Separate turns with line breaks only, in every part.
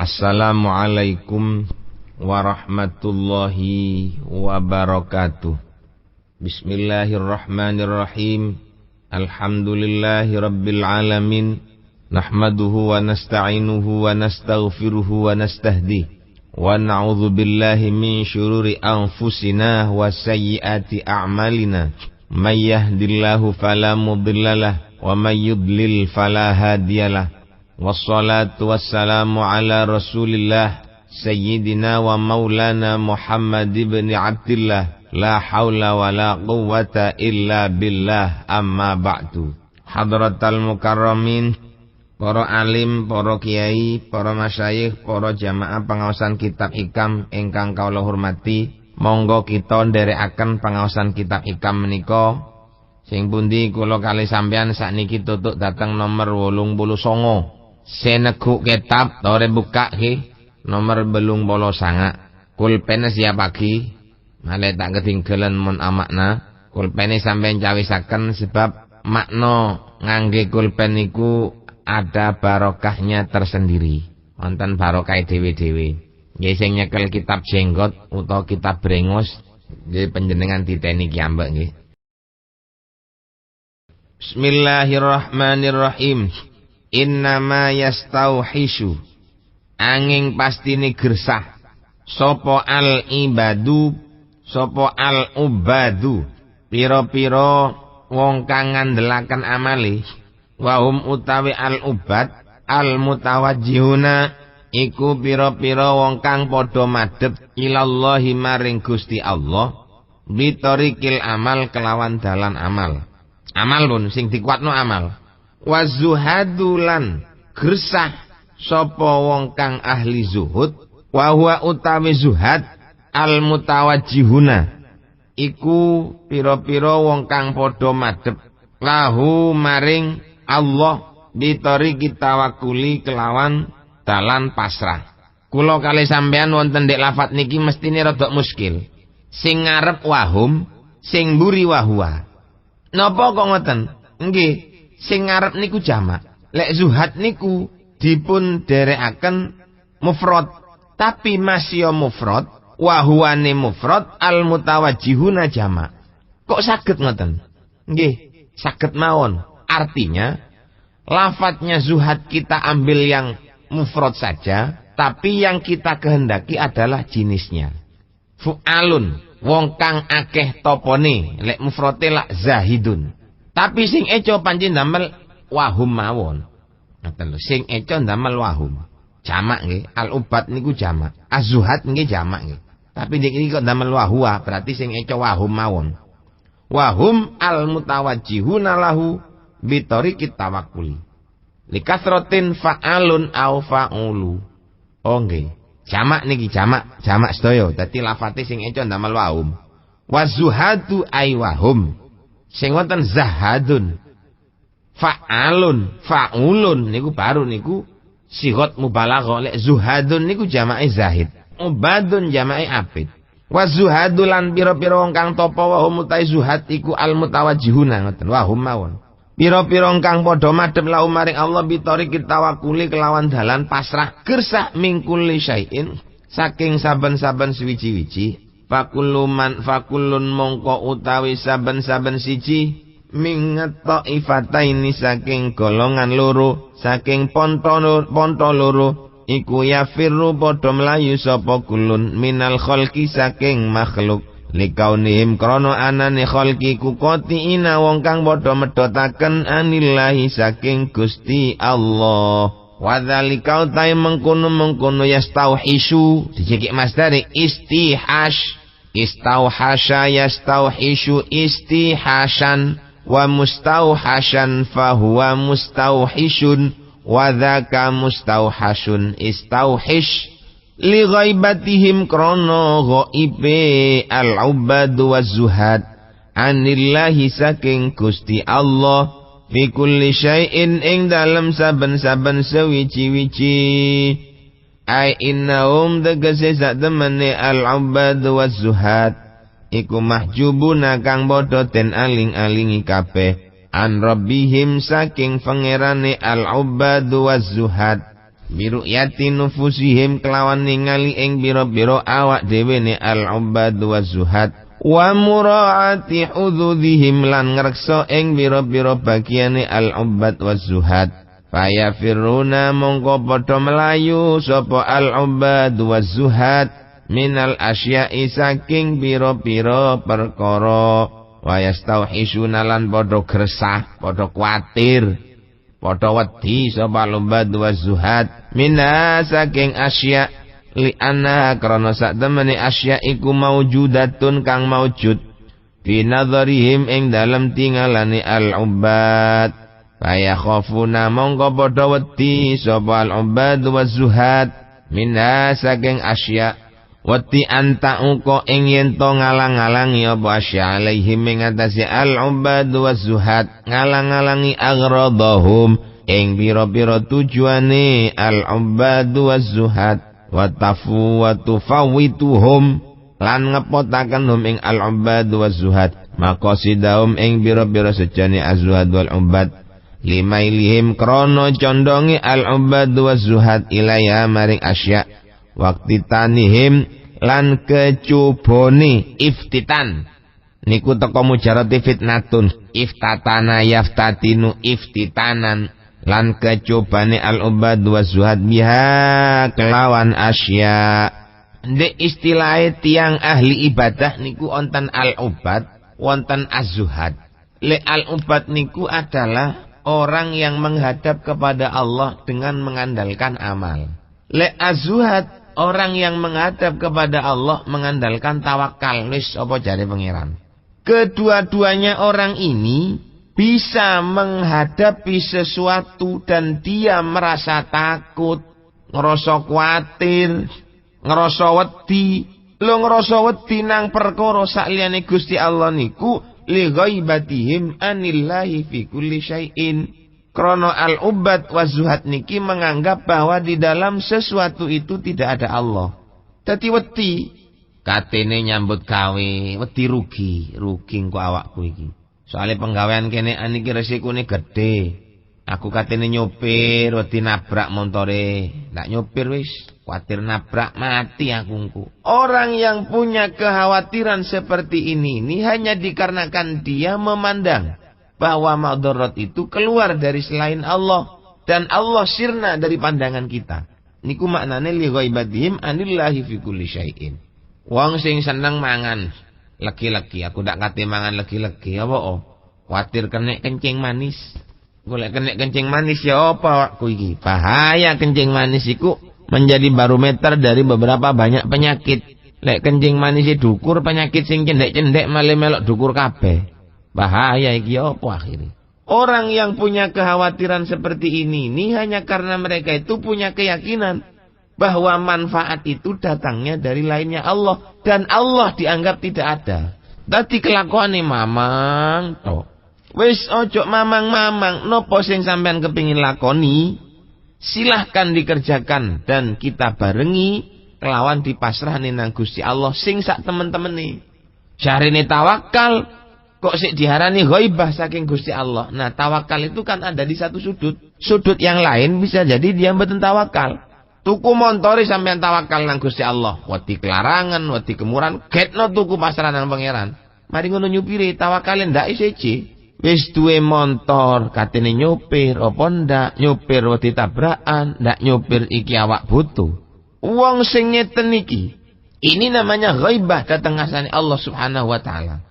Assalamualaikum warahmatullahi wabarakatuh. Bismillahirrahmanirrahim. Alhamdulillahi rabbil alamin. Nahmaduhu wa nasta'inuhu wa nastaghfiruhu wa nastahdi. Wa na'udzu billahi min syururi anfusina wa sayyiati a'malina. May yahdihillahu fala mudhillalah wa may yudlil fala hadiyalah. Wassalatu wassalamu ala Rasulillah Sayyidina wa maulana Muhammad ibn Abdillah. La hawla wa la quwwata illa billah. Amma ba'du. Hadratal mukarramin, para alim, para kiai, para masyayikh, para jamaah pengaosan kitab hikam ingkang kawula hormati, monggo kita nderekaken pengaosan kitab hikam menika. Sing pundi kula kalih sampeyan sakniki tutuk dateng nomor 89. Seneguk kitab tore buka ki nomor 89. Pulpen siap pagi malah tak ketinggalan mun amakna. Pulpen sampeyan cawisaken sebab makna ngangge pulpen niku ada barokahnya tersendiri. Wonten barokah dhewe-dhewe. Nggih sing nyekel kitab jenggot utawa kitab brengos nggih panjenengan titeni kiambek nggih. Bismillahirrahmanirrahim. Innama yastauhishu, angin pastine gersah sapa al ibadu, sapa al ubadu, pira-pira wong kang ngandelaken amale. Wahum utawi al ubad al mutawajjihuna, iku pira-pira wong kang padha madhep ilallahi maring Gusti Allah bitorikil amal kelawan dalan amal. Amal pun sing dikuatno amal. Wazuhadulan gersah sapa wong kang ahli zuhud, wa huwa utawi zuhad al mutawajjihuna, iku pira-pira wong kang padha madhep lahu maring Allah bitoriki tawakkuli kelawan dalan pasrah. Kula kalih sampean wonten ndek lafat niki mestine rada muskil. Sing ngarep wahum, sing mburi wahwa. Napa kok ngoten? Nggih. Sing ngarep niku jamak. Lek zuhad niku dipun derekaken mufrad, tapi masya mufrad wa huwane mufrad al mutawajjihuna jamak. Kok saged ngoten? Nggih, saged mawon. Artinya lafadznya zuhad kita ambil yang mufrad saja, tapi yang kita kehendaki adalah jenisnya. Fu'alun, wong kang akeh topone, lek mufrate lak zahidun. Tapi sing eco pancen damel wahum mawon. Ngoten lho, sing eco damel wahum. Jamak nggih, al-ubad niku jamak. Az-zuhad nggih jamak nggih. Tapi niki kok damel wahwa, berarti sing eco wahum mawon. Wahum al-mutawajjihuna lahu bitoriqit tawakkuli. Likasratin fa'alun au fa'ulu. Oh nggih. Jamak niki jamak sedaya. Dadi lafate sing eco damel wahum. Wazuhadu ay wahum. Sing wonten zahadun, fa'alun, fa'ulun niku baru niku sigot mubalaghah. Lek zuhadun niku jamake zahid, ubadun jamake abid. Wa zuhadulan pira-pira wong kang tapa wa hum utai zuhad iku al mutawajjihuna ngoten wa hum mawon. Pira-pira wong kang padha madhep lahu maring Allah bitoriki tawakkuli kelawan dalan pasrah gersah mingkuli syai'in saking saben-saben suwiji-wiji. Fakullun mongko utawi saben-saben siji minget taifataini saking golongan loro, saking ponto loro, iku yafirru padha mlayu sapa kulun minal khalqi saking makhluk likaunihim krana anane khalqi ku qatiina wong kang padha medhotaken anillahi saking Gusti Allah. Wadzalika utai mengkono yastauhishu dicekik masdare istihash. Istauhasha yastauhishu istihashan wa mustauhashan fahuwa mustauhishun wa dhaka mustauhashun istauhish li ghaibatihim krono ghaibe al-ubadu wa zuhad anillahi saking Gusti Allah fi kulli syai'in ing dalem saben-saben sewiji-wiji. Ai innahum tegese sak temene al-ubad wa zuhad iku mahjubuna kang padha den aling-alingi kabeh an rabbihim saking pangerane al-ubad wa zuhad biru'yati nufusihim kelawan ningali ing biro-biro awak dhewe ne al-ubbad wazuhad wa muraati hududihim lan ngreksa ing biro-biro bagiane al-ubbad wazuhad faya firuna mongko padha melayu sapa al-ubbad wazuhad minal asya'i saking biro-biro perkara wa yastauhisuna lan padha gresah padha kuwatir padha wedi sapa al-ubbad wazuhad minna saking asya li anna krana sak temene asya iku maujudatun kang maujud fi nadharihim ing dalem tingalane al-ubbad kaya khafuna mongko padha wedi sapa al-ubbad wazuhad minna saking asya wedi antauko ing yen to ngalang-alangi apa asya alaihim ing atase al-ubbad wazuhad ngalang-alangi agradahum ing pira-pira tujuane al-ubbad wazuhad wa tafu wa tufawituhum lan ngepotaken hum ing al-ubbad wazuhad maqasidahum ing pira-pira sejane az-zuhad wal ubbad limailihim krana condonge al-ubbad wazuhad ilaya maring asya waktu tanihim lan kecubone iftitan niku teko mujarati fitnatun iftatana yaftatinu iftitanan lan kecobane al-ubbad wazuhad biha kelawan asya ndek istilahe tiang ahli ibadah niku wonten al-ubbad wonten az-zuhad le al-ubbad niku adalah orang yang menghadap kepada Allah dengan mengandalkan amal le az-zuhad orang yang menghadap kepada Allah mengandalkan tawakal wis apa jare pangeran. Kedua-duanya orang ini bisa menghadapi sesuatu dan dia merasa takut, ngerasa kuatir, ngerasa wedi. Lo ngerasa wedi nang perkara sakliyane Gusti Allah niku li ghaibatihim anillahi fi kulli syai'in. Krono al-ubbad wazuhad niki menganggap bahwa di dalam sesuatu itu tidak ada Allah. Dadi wedi. Katene nyambut gawe, wedi rugi engko awakku iki. Soale penggawean kene aniki resikone gedhe. Aku katene nyopir, wedi nabrak montore. Ndak nyopir wis, kuatir nabrak mati aku engko. Orang yang punya kekhawatiran seperti ini hanya dikarenakan dia memandang bahwa madarat itu keluar dari selain Allah dan Allah sirna dari pandangan kita. Niku maknane li ghaibatihim anillahi fi kulli syai'in. Wong sing seneng mangan legi-legi, aku ndak kate mangan legi-legi apa oh? Kuatir kenek kencing manis. Golek kenek kencing manis ya apa awakku iki? Bahaya kencing manis iku menjadi barometer dari beberapa banyak penyakit. Lek kencing manis dukur penyakit sing cendek-cendek malah melok dukur kabeh. Bahaya iki apa akhirnya? Orang yang punya kekhawatiran seperti ini hanya karena mereka itu punya keyakinan bahwa manfaat itu datangnya dari lainnya Allah dan Allah dianggap tidak ada. Dadi kelakuane mamang to. Wis ojo mamang-mamang, nopo sing sampean kepingin lakoni, silahkan dikerjakan dan kita barengi kelawan dipasrahne nang Gusti Allah sing sak temen-temene. Jarine tawakal kok sik diarani ghaibah saking Gusti Allah. Nah, tawakal itu kan ada di satu sudut. Sudut yang lain bisa jadi dia mboten tawakal. Tuku montore sampean tawakal nang Gusti Allah. Wedi kelarangan, wedi kemuran, getno tuku pasrah nang pangeran. Mari ngono nyupiri tawakale ndak isiji. Wis duwe montor, katene nyupir apa ndak? Nyupir wedi tabrakan, ndak nyupir iki awak butuh. Wong sing ngeten iki, ini namanya ghaibah dateng ngasane Allah Subhanahu wa taala.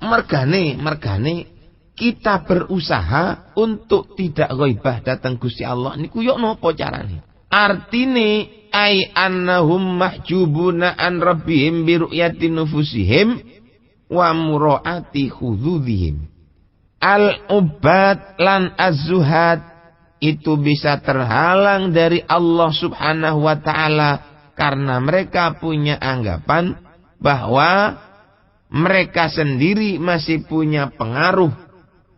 Mergane kita berusaha untuk tidak ghaibah datang Gusti Allah niku yo napa carane? Artine ai annahum mahjubuna an rabbihim bi ru'yati nufusihim wa muraati hududihim. Al-ubbad lan az-zuhad itu bisa terhalang dari Allah Subhanahu wa taala karena mereka punya anggapan bahwa mereka sendiri masih punya pengaruh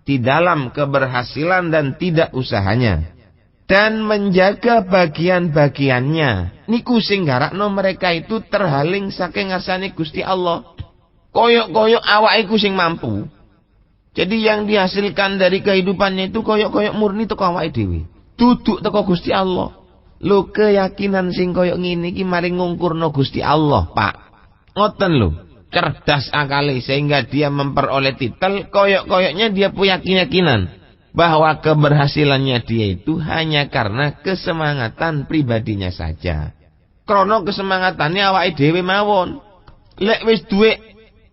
di dalam keberhasilan dan tidak usahanya. Dan menjaga bagian-bagiannya. Niku sing garakno mereka itu terhaling saking ngarsane Gusti Allah. Koyok-koyok awak iku sing mampu. Jadi yang dihasilkan dari kehidupannya itu koyok-koyok murni teko awake dhewe. Duduk teko Gusti Allah. Lho keyakinan sing koyo ngene iki mari ngungkurno Gusti Allah, Pak. Ngoten lho. Cerdas akali sehingga dia memperoleh titel, koyok-koyoknya dia punya keyakinan bahwa keberhasilannya dia itu hanya karena kesemangatan pribadinya saja. Krono kesemangatannya awake dhewe mawon. Lek wis duwe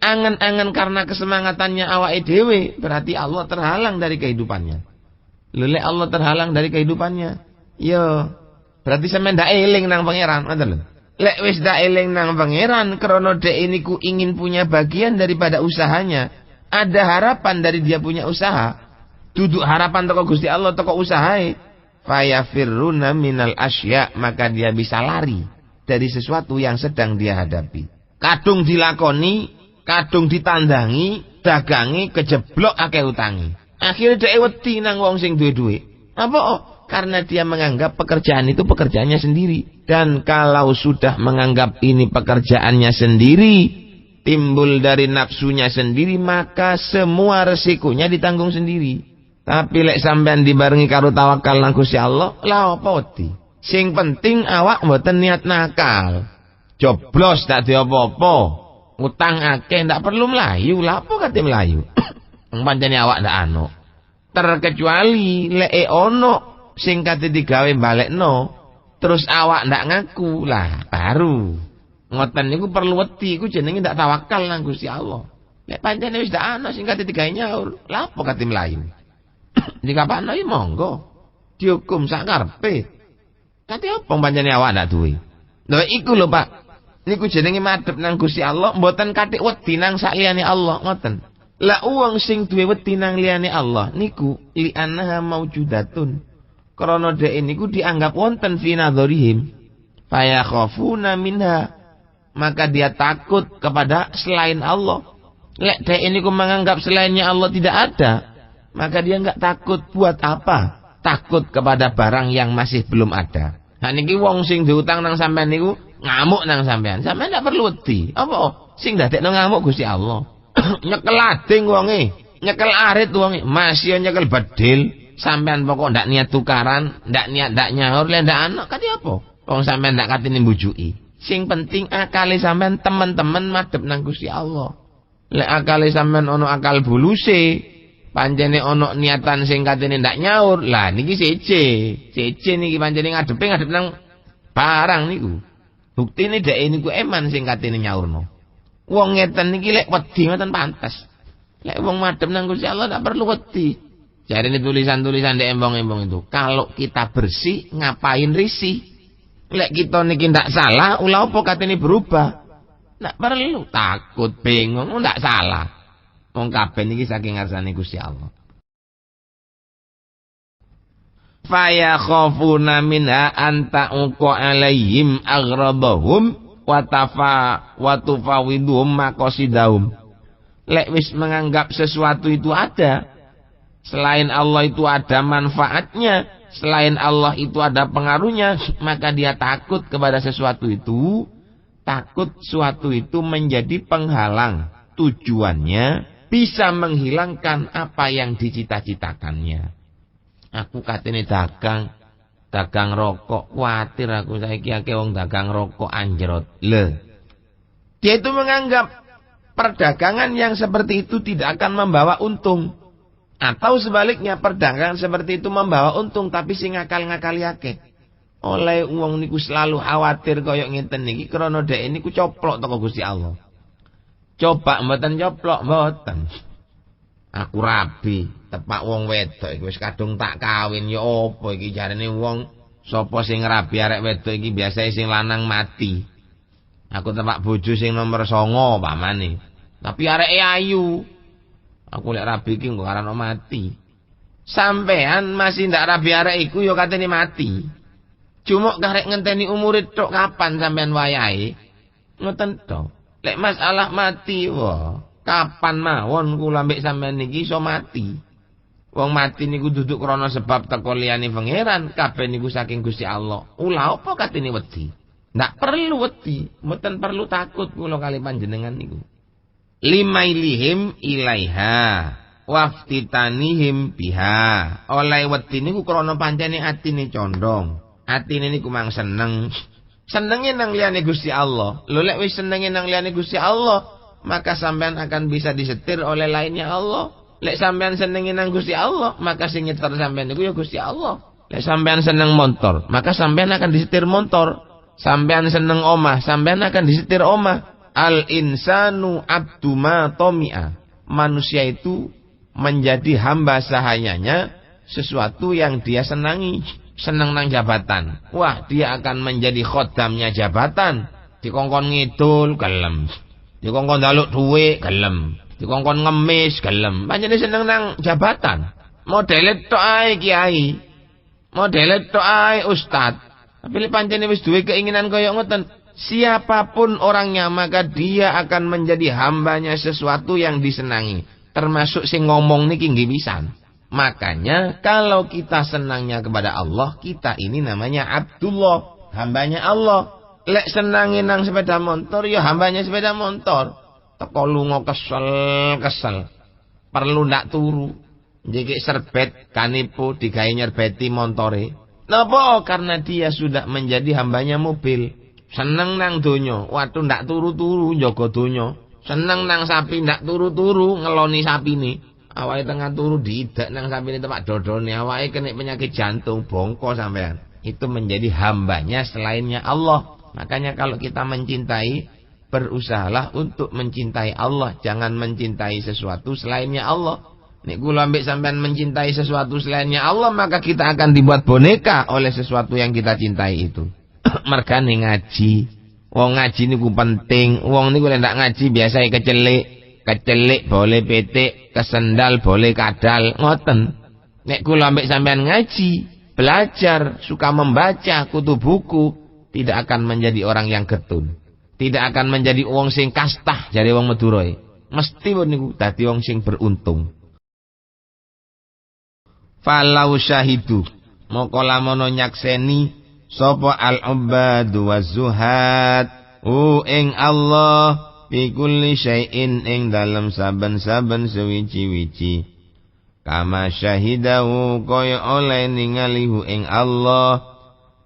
angen-angen karena kesemangatannya awake dhewe, berarti Allah terhalang dari kehidupannya. Lek Allah terhalang dari kehidupannya, yo berarti sampeyan ndak eling nang pangeran, ngoten lho. Lek wis dak eling nang pangeran krana dek niku ingin punya bagian daripada usahanya, ada harapan dari dia punya usaha. Duduk harapan toko Gusti Allah toko usahae. Fayafirruna minal asya, maka dia bisa lari dari sesuatu yang sedang dia hadapi. Kadung dilakoni, kadung ditandangi, dagangi kejeblok akeh utangi. Akhirnya dek wedi nang wong sing duwe duit. Apa? Karena dia menganggap pekerjaan itu pekerjaannya sendiri. Dan kalau sudah menganggap ini pekerjaannya sendiri, timbul dari nafsunya sendiri, maka semua resikonya ditanggung sendiri. Tapi lek sampean dibarengi karo tawakal nang Gusti Allah, lah apa wedi? Sing penting awak mboten niat nakal. Joblos tak diopo-opo. Utang akeh ndak perlu melayu, lah apa kate melayu? Pancene awak ndak ano. Terkecuali lek ono sing kate digawe balekno, terus awak ndak ngaku, lah baru ngoten niku perlu wedi, iku jenenge ndak tawakal nang Gusti Allah. Lek pancene wis ndak ana sing kate digawe nyaur, lah apa kate mlayu? Dikapakno ya monggo dihukum sak karepe. Kate apa pancene awak ndak duwe? Lha iku lho Pak, niku jenenge madhep nang Gusti Allah, mboten kathik wedi nang sak liyane Allah, ngoten. Lah wong sing duwe wedi nang liyane Allah niku li annaha maujudatun. Karena dek niku dianggap wonten fi nadzarihim, fayakhafuna minha, maka dia takut kepada selain Allah. Lek dek niku menganggap selainnya Allah tidak ada, maka dia enggak takut. Buat apa? Takut kepada barang yang masih belum ada. Nah niki wong sing diutang nang sampean niku ngamuk nang sampean. Sampean ndak perlu wedi. Apa? Sing ndadekno ngamuk Gusti Allah. Nyekel ading wonge, nyekel arit wonge, masih nyekel bedil. Sampean pokok ndak niat tukaran, ndak niat ndak nyaur, lek ndak ana kate apa? Wong sampean ndak katene mbujuki. Sing penting akale sampean teman-teman madhep nang Gusti Allah. Lek akale sampean ono akal buluse, pancene ono niatan sing katene ndak nyaur, lah niki sece niki pancene ngadep nang barang niku. Buktine dhek niku eman sing katene nyaurno. Wong ngeten niki lek wedi ngoten pantes. Lek wong madhep nang Gusti Allah ndak perlu wedi. Jadi ini tulisan-tulisan di embong-embong itu. Kalau kita bersih, ngapain risih? Lek kita niki ndak salah, ulah apa katene berubah? Ndak perlu takut, bingung, ndak salah. Wong kabeh niki saking ngarsane Gusti Allah. Fa yakhafuna minha anta uqa alaihim aghrabahum wa tufawidhum maqasidahum. Lek wis menganggap sesuatu itu ada, selain Allah itu ada manfaatnya, selain Allah itu ada pengaruhnya, maka dia takut kepada sesuatu itu, takut suatu itu menjadi penghalang tujuannya, bisa menghilangkan apa yang dicita-citakannya. Aku katene dagang rokok, kuatir aku saiki akeh wong dagang rokok anjrot. Dia itu menganggap perdagangan yang seperti itu tidak akan membawa untung. Atau sebaliknya perdagangan seperti itu membawa untung tapi sing ngakal-ngakali akeh. Oleh wong niku selalu khawatir koyok ngeten niki krana dhek niku coplok teko Gusti Allah. Coba mboten coplok mboten. Aku rabi tepak wong wedok iki wis kadung tak kawin ya apa iki jarene wong sapa sing rabi arek wedok iki biasane sing lanang mati. Aku tepak bojo sing nomor 9 pamane. Tapi areke ayu. Aku lek rabi iki kok karano mati. Sampean masih ndak rabi arek iku ya katene mati. Cuma karek ngenteni umure tok kapan sampean wayahe. Ngoten to. Lek masalah mati wah, kapan mawon kula mbek sampean niki iso mati. Wong mati niku duduk krana sebab teko liyane pangeran, kabeh niku saking Gusti Allah. Ulah apa katene wedi? Ndak perlu wedi, mboten perlu takut kula kali panjenengan niku. Limailihim ilaiha waftitanihim biha. Oleh wedi niku krana pancene atine condong. Atine niku mang seneng. Senenge nang liyane Gusti Allah. Lho lek wis senenge nang liyane Gusti Allah, maka sampean akan bisa disetir oleh lainnya Allah. Lek sampean senenge nang Gusti Allah, maka sing nyetir sampean niku ya Gusti Allah. Lek sampean seneng motor, maka sampean akan disetir motor. Sampean seneng omah, sampean akan disetir omah. Al insanu abdu ma tomi'a. Manusia itu menjadi hamba sahayanya sesuatu yang dia senangi. Seneng nang jabatan, wah dia akan menjadi khodamnya jabatan. Dikongkon ngidul gelem, dikongkon njaluk duwe gelem, dikongkon ngemis gelem. Pancene seneng nang jabatan. Modele tok ae kiai, modele tok ae ustad. Tapi pancene wis duwe keinginan kaya ngoten, siapapun orangnya maka dia akan menjadi hambanya sesuatu yang disenangi. Termasuk sing ngomong niki nggih pisan. Makanya kalau kita senangnya kepada Allah, kita ini namanya Abdullah, hambanya Allah. Lek senangin nang sepeda motor, ya hambanya sepeda motor. Teko lunga kesel. Perlu ndak turu. Njikik serbet kanipu digawe nyerbeti montore. Napa? Karena dia sudah menjadi hambanya mobil. Seneng nang donya, waduh ndak turu-turu njaga donya. Seneng nang sapi ndak turu-turu ngeloni sapine. Awake tengah turu diidak nang sapine tempat dodone, awake kena penyakit jantung, bongko sampean. Itu menjadi hambanya selainnya Allah. Makanya kalau kita mencintai, berusahalah untuk mencintai Allah, jangan mencintai sesuatu selainnya Allah. Nek kula ambek sampean mencintai sesuatu selainnya Allah, maka kita akan dibuat boneka oleh sesuatu yang kita cintai itu. Mergane ngaji. Wong ngaji niku penting. Wong niku lek ndak ngaji biasa kecelik boleh petik, kesendal boleh kadal, ngoten. Nek kula ambek sampean ngaji, belajar, suka membaca kutu buku, tidak akan menjadi orang yang getun. Tidak akan menjadi wong sing kastah jare wong Madura. Mesti niku dadi wong sing beruntung. Falau syahidu, moko lamono nyakseni sapa al-ubadu waz-zuhad ing Allah fi kulli syai'in ing dalam saben-saben sewiji-wiji. Kama syahidahu kaya oleh ningalihu ing Allah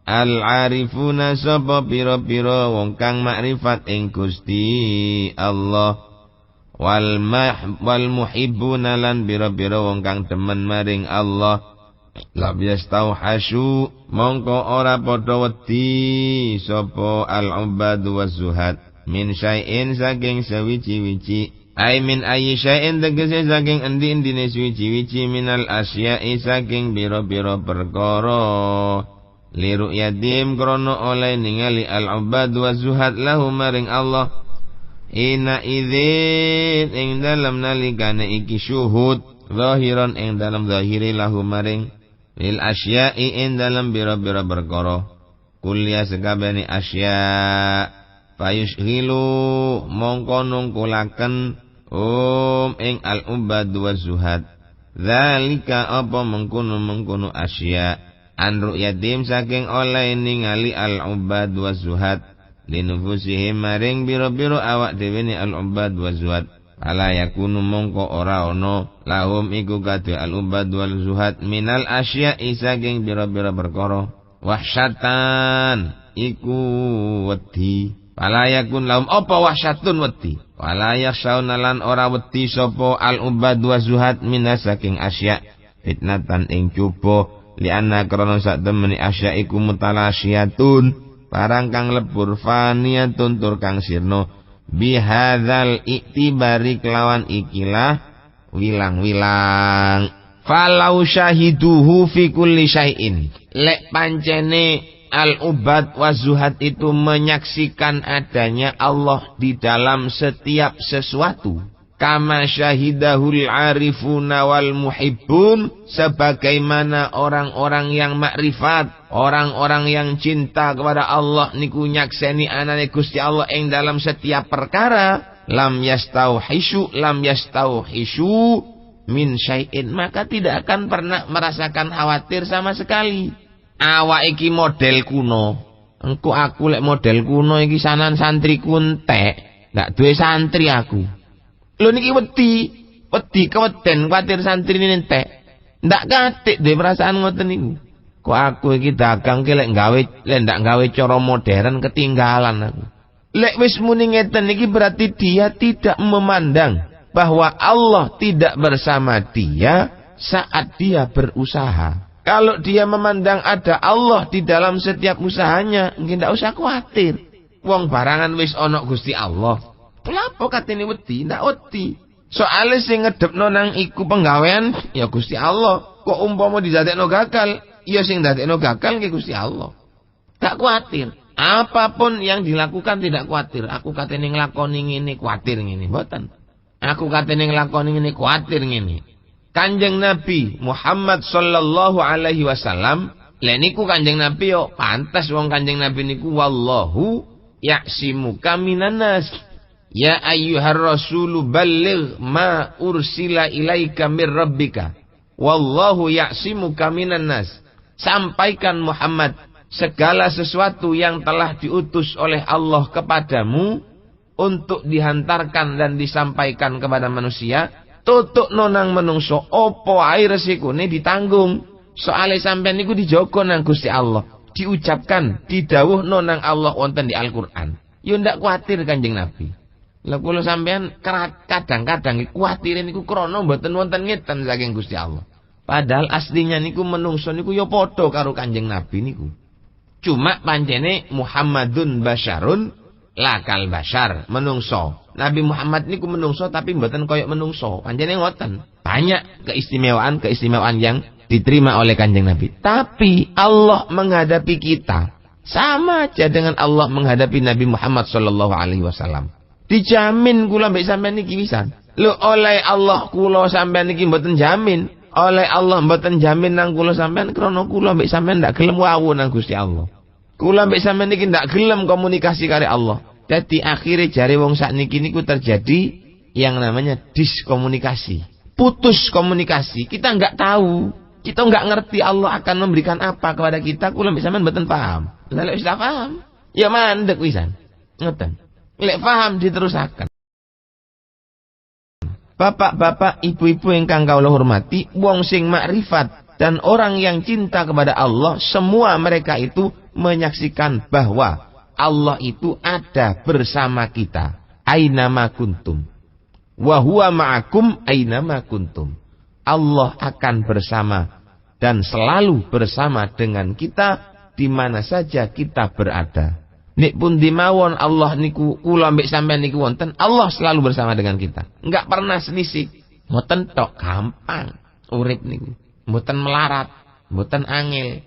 al-arifuna sapa pira-pira wong kang makrifat ing Gusti Allah wal muhibbuna lan pira-pira wong kang demen maring Allah. Lam yastauhasyu mongko ora padha wedi sapa al-ubadu waz-zuhad min syai'in saking sewiji-wiji. Ai min ayyi syai'in tegese saking endi-endine sewiji-wiji minal asya'i saking biro-biro perkara. Liru yadim krono oleh ningali al-ubad wa zuhad lahu maring Allah. Ina idzin ing dalam nalikane iki syuhud zahiran ing dalam zahiri lahu maring lil asya'i ing dalam biro-biro perkara. Kulya sekabehane asya' fayushghilu mongko nungkulaken ing al-ubad wa zuhad zalika apa mengkono asya an ru'yatim saking oleh ningali al-ubad wa zuhad linufusihim maring biro-biro awak dhewe ni al-ubad wa zuhad ala yakunu mongko ora ono lahum iku kadhe al-ubad wal zuhad minal asya saking biro-biro perkara wahsyatan iku wedi. Wala yakun lahum apa wahsyatun wedi. Wala yakhshawna lan ora wedi sapa al-ubad wa zuhad minas saking asya fitnatan ing cuba lianna krana sak temeni asya iku mutalasiyatun barang kang lebur faniyatun tur kang sirna bihadzal iktibari kelawan ikilah wilang-wilang. Falau syahiduhu fi kulli syai'in lek pancene al-ubad wa zuhad itu menyaksikan adanya Allah di dalam setiap sesuatu. Kama syahidahul arifuna wal muhibbun, sebagaimana orang-orang yang makrifat, orang-orang yang cinta kepada Allah niku nyakseni anane Gusti Allah ing dalam setiap perkara. Lam yastauhishu min syai'in, maka tidak akan pernah merasakan khawatir sama sekali. Awak iki model kuno. Engko aku lek model kuno iki sanan santri kuntek. Ndak duwe santri aku. Lho niki wedi keweden kuwatir santri ini entek. Ndak katik duwe perasaan ngoten niku. Kok aku iki dagang ki lek ndak gawe cara modern ketinggalan aku. Lek wis muni ngeten iki berarti dia tidak memandang bahwa Allah tidak bersama dia saat dia berusaha. Kalau dia memandang ada Allah di dalam setiap usahanya, mungkin ndak usah khawatir. Wong barangan wis ana Gusti Allah. Lapo katene wedi? Ndak wedi. Soale sing ngedepno nang iku penggawean ya Gusti Allah. Kok umpama didadekno gagal, ya sing dadekno gagal ki Gusti Allah. Tak khawatir. Apapun yang dilakukan tidak khawatir. Aku katene nglakoni ngene khawatir ngene, mboten. Aku katene nglakoni ngene khawatir ngene. Kanjeng Nabi Muhammad sallallahu alaihi wasallam, lha niku Kanjeng Nabi yo pantas wong Kanjeng Nabi niku wallahu ya'simuka minan nas. Ya ayyuhar rasulu balligh ma ursila ilaika mir rabbika. Wallahu ya'simuka minan nas. Sampaikan Muhammad segala sesuatu yang telah diutus oleh Allah kepadamu untuk dihantarkan dan disampaikan kepada manusia. Tutuk nonang menungso opo ae resikone ditanggung. Soale sampean niku dijogo nang Gusti Allah, diucapkan, didhawuh nonang Allah wonten di Al-Qur'an. Yo ndak kuwatir Kanjeng Nabi. Lah kula sampean kadang-kadang kuwatire niku krana mboten wonten ngeten saking Gusti Allah. Padahal aslinya niku menungso niku yo padha karo Kanjeng Nabi niku. Cuma pancene Muhammadun basyarun lakal basyar, menungso. Nabi Muhammad niku menungso tapi mboten koyok menungso. Pancene ngoten. Banyak keistimewaan yang diterima oleh Kanjeng Nabi. Tapi Allah menghadapi kita sama aja dengan Allah menghadapi Nabi Muhammad sallallahu alaihi wasallam. Dijamin kula mbek sampean niki wisan. Lho oleh Allah kula sampean niki mboten jamin. Oleh Allah mboten jamin nang kula sampean krana kula mbek sampean ndak gelem wawu nang Gusti Allah. Kula mbek sampean niki ndak gelem komunikasi karo Allah. Jadi akhirnya jari wong sakniki niku terjadi yang namanya diskomunikasi. Putus komunikasi. Kita nggak tahu. Kita nggak ngerti Allah akan memberikan apa kepada kita. Kula mbek sampean mboten paham. Lah lek wis paham, ya mandek wisan. Ngoten. Lek paham diterusaken. Bapak-bapak, ibu-ibu ingkang kawula hormati, wong sing makrifat dan orang yang cinta kepada Allah, semua mereka itu menyaksikan bahwa Allah itu ada bersama kita. Ainama kuntum. Wa huwa ma'akum ainama kuntum. Allah akan bersama dan selalu bersama dengan kita di mana saja kita berada. Nek pun dimawon Allah niku kula mbek sampean niku wonten, Allah selalu bersama dengan kita. Enggak pernah selisih. Mboten tok gampang urip niku. Mboten melarat, mboten angel.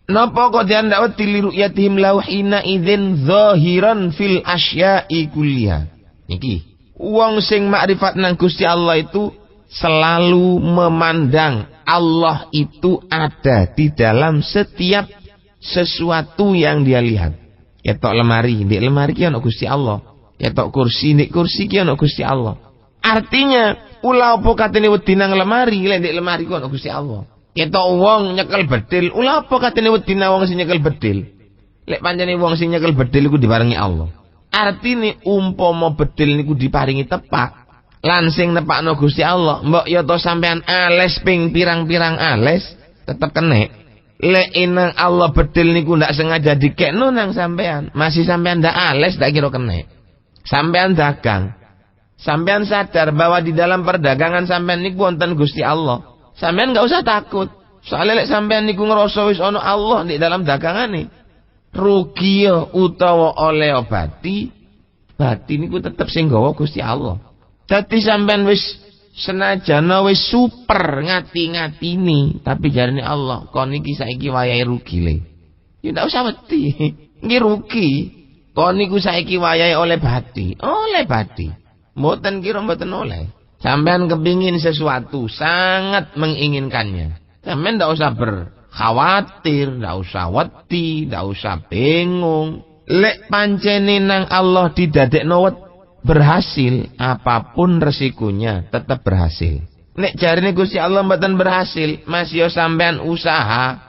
Napa kok diandak wedi li ru'yatihim lauhina idzin zahiran fil asya'i kulliha. Niki, wong sing makrifat nang Gusti Allah itu selalu memandang Allah itu ada di dalam setiap sesuatu yang dia lihat. Ketok lemari, ndek lemari ki ana Gusti Allah. Ketok kursi, ndek kursi ki ana Gusti Allah. Artinya, ula apa katene wedi nang lemari, lek ndek lemari ku ana Gusti Allah. Ketok wong nyekel bedil, ula apa katene wedi nang wong sing nyekel bedil. Lek pancene wong sing nyekel bedil iku diparingi Allah. Artine umpama bedil niku diparingi tepak, lan sing nepakno Gusti Allah, mbok ya to sampean ales ping pirang-pirang ales, tetep kenek. Lek inang Allah bedil niku ndak sengaja dikekno nang sampean, masih sampean ndak ales ndak kira kenek. Sampean dagang, sampean sadar bahwa di dalam perdagangan sampean niku wonten Gusti Allah. Sampean nggak usah takut. Soalnya lek sampean niku ngerasa wis ana Allah di dalam dagangane. Rugi utawa oleh obati, bati niku tetep sing gawa Gusti Allah. Dadi sampean wis senajan wis super ngati-ngatini, tapi jarane Allah, kon iki saiki wayahe rugi le. Ya ndak usah wedi. Nggih rugi. Kon niku saiki wayahe oleh bati. Oleh bati. Mboten kira mboten oleh. Sampean kepingin sesuatu, sangat menginginkannya. Sampean ndak usah berkhawatir, ndak usah wedi, ndak usah bingung. Lek pancene nang Allah didadekno berhasil, apapun resikonya tetap berhasil. Nek jarine Gusti Allah mboten berhasil, masih yo sampean usaha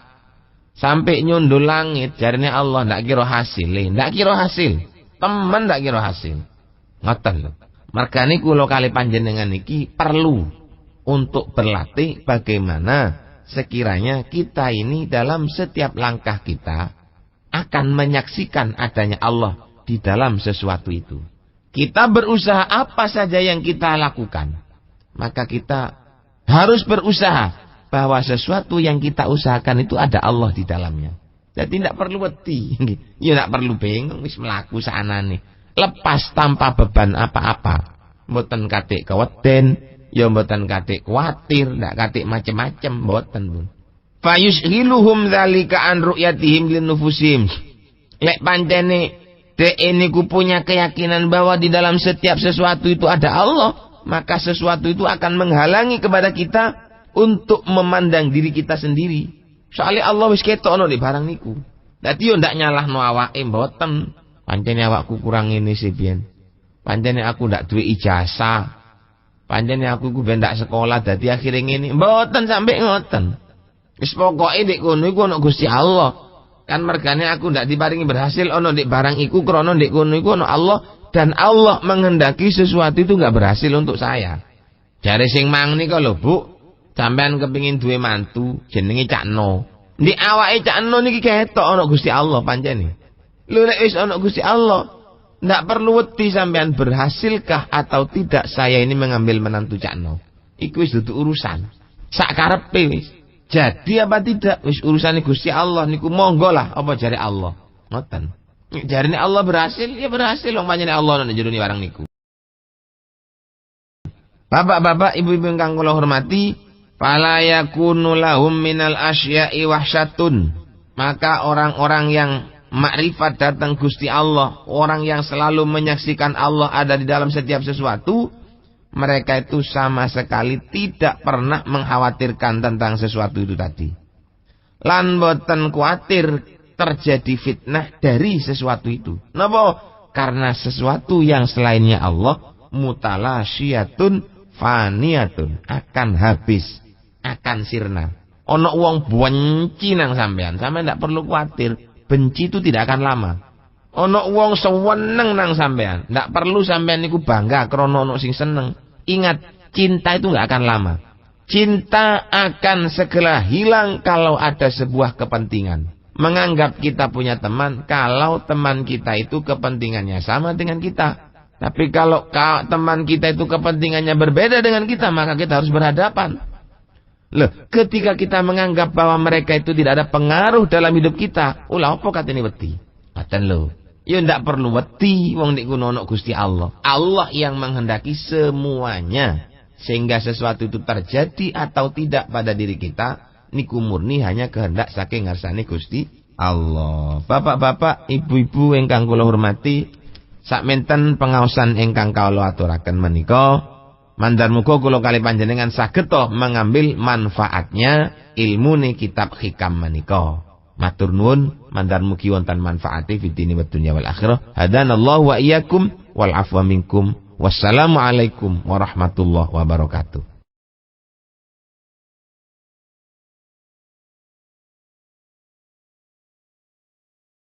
sampai nyundul langit, jarine Allah ndak kira hasil, ndak kira hasil. Temen ndak kira hasil. Ngoten lho. Margane kula kali panjenengan iki perlu untuk berlatih bagaimana sekiranya kita ini dalam setiap langkah kita akan menyaksikan adanya Allah di dalam sesuatu itu. Kita berusaha apa saja yang kita lakukan, maka kita harus berusaha bahwa sesuatu yang kita usahakan itu ada Allah di dalamnya. Jadi tidak perlu wedi, ya tidak perlu bingung, wis melaku saanane. Lepas tanpa beban apa-apa. Mboten katik keweden, ya mboten katik kuatir, ndak katik macem-macem, mboten pun. Fayushiluhum dzalika an ru'yatihim linufusihim. Lek pancene dek niku punya keyakinan bahwa di dalam setiap sesuatu itu ada Allah, maka sesuatu itu akan menghalangi kepada kita untuk memandang diri kita sendiri. Soalnya Allah wis ketok ono di barang niku. Dadi yo ndak nyalahno awake mboten. Pancene awakku kurang ini sih biyen. Pancene aku ndak duwe ijazah. Pancene aku ku ben ndak sekolah dadi akhire ngene. Mboten sampe ngoten. Wis pokoke ndek kono iku ono Gusti Allah. Kan mergane aku ndak diparingi berhasil ono ndek barang iku krana ndek kono iku ono Allah dan Allah menghendaki sesuatu itu enggak berhasil untuk saya. Jare sing mang nika lho, Bu, sampean kepengin duwe mantu jenenge Cak No. Ndek awake Cak No niki ketok ono Gusti Allah pancene. Lho nek wis ana Gusti Allah, ndak perlu wedi sampean berhasilkah atau tidak saya ini mengambil menantu Cakno. Iku wis dudu urusan. Sak karepe wis. Jadi apa tidak wis urusane Gusti Allah niku monggo lah apa jare Allah. Ngoten. Jarine Allah berhasil, ya berhasil wong panjenengan Allah nang jero barang niku. Bapak-bapak, ibu-ibu ingkang kula hormati, fala yakunu lahum minal asya'i wahsyatun. Maka orang-orang yang makrifat datang Gusti Allah, orang yang selalu menyaksikan Allah ada di dalam setiap sesuatu, mereka itu sama sekali tidak pernah mengkhawatirkan tentang sesuatu itu tadi. Lan boten kuatir terjadi fitnah dari sesuatu itu. Napa? Karena sesuatu yang selainnya Allah mutalasyiatun faniyatun, akan habis, akan sirna. Ono wong benci nang sampean ndak perlu kuatir. Benci itu tidak akan lama. Ono wong seneng nang sampean, ndak perlu sampean niku bangga krana ono sing seneng. Ingat, cinta itu nggak akan lama. Cinta akan segera hilang kalau ada sebuah kepentingan. Menganggap kita punya teman kalau teman kita itu kepentingannya sama dengan kita. Tapi kalau teman kita itu kepentingannya berbeda dengan kita, maka kita harus berhadapan. Loh, ketika kita menganggap bahwa mereka itu tidak ada pengaruh dalam hidup kita, ulah apa katene wedi? Katen lho. Ya ndak perlu wedi wong nek kuno ono Gusti Allah. Allah yang menghendaki semuanya. Sehingga sesuatu itu terjadi atau tidak pada diri kita niku murni hanya kehendak saking ngarsane Gusti Allah. Bapak-bapak, ibu-ibu ingkang kula hormati, sakmenten pengaosan ingkang kula aturaken menika, mandar muga kula kali panjenengan saged mengambil manfaatnya ilmune kitab hikam menika. Matur nuwun, mandar mugi wonten manfaate fid dini wad dunya wal akhirah. Hadanallahu wa iyyakum wal afwa minkum. Wassalamu alaikum warahmatullahi wabarakatuh.